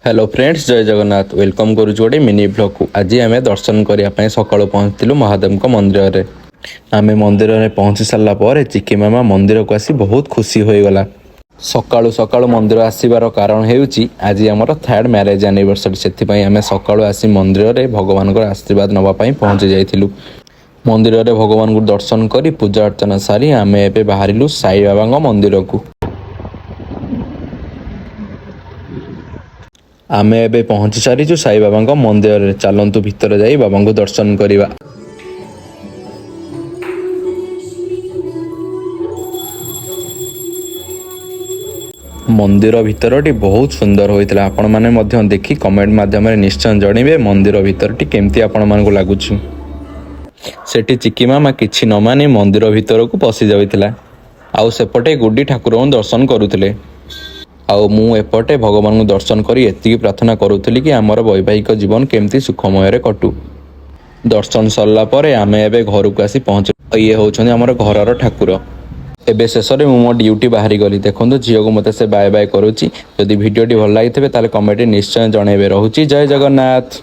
Hello friends, जय Jagannath. Welcome करुछु गोटे mini blog को। आज आम दर्शन करने सकाळु पहुँचलु महादेव मंदिर में। आम मंदिर में पहुँची सारा पर चिकी मामा मंदिर को आसी बहुत खुशी हो गला। सकाळु सकाळु मंदिर आसबार कारण हेउची आज आमर 3rd मैरेज एनिवर्सरी। से आम सकाळु आसी मंदिर में भगवान आशीर्वाद नापी पहुँची जाइलु। मंदिर में भगवान को दर्शन कर पूजा अर्चना सारी आम ए बाहरिलु साई बाबा मंदिर को। आमे एबे पहुंची सारिछु साई बाबा मंदिर रे। चलंतु भीतर जाई बाबा को दर्शन करिबा। मंदिर भितरटी बहुत सुंदर होइतला। आपण माने मध्य देखि कमेंट माध्यम रे निश्चय जणिबे मंदिर भितरटी केमती आपण मान को लागुछु। सेठी चिकी मामा किछि न माने मंदिर भितर को पसी जाइतला। आउ सेपटे गुड्डी ठाकुरन दर्शन करुथिले। आउ मु एपटे भगवान को दर्शन करी एतिकी प्रार्थना करुथली कि आमर वैवाहिक जीवन केमती सुखमय रे कटू। दर्शन सरला परे आमे एबे घर को आसी पहुँच। ये होउछन आमर घरर ठाकुर। एबे शेष में मो ड्यूटी बाहरी गली। देखो झील को मत से बाय बाय करुच्ची। जदि भिडियोटी भल लगी ताले कमेंट निश्चय जनइबे। रहुची। जय जगन्नाथ।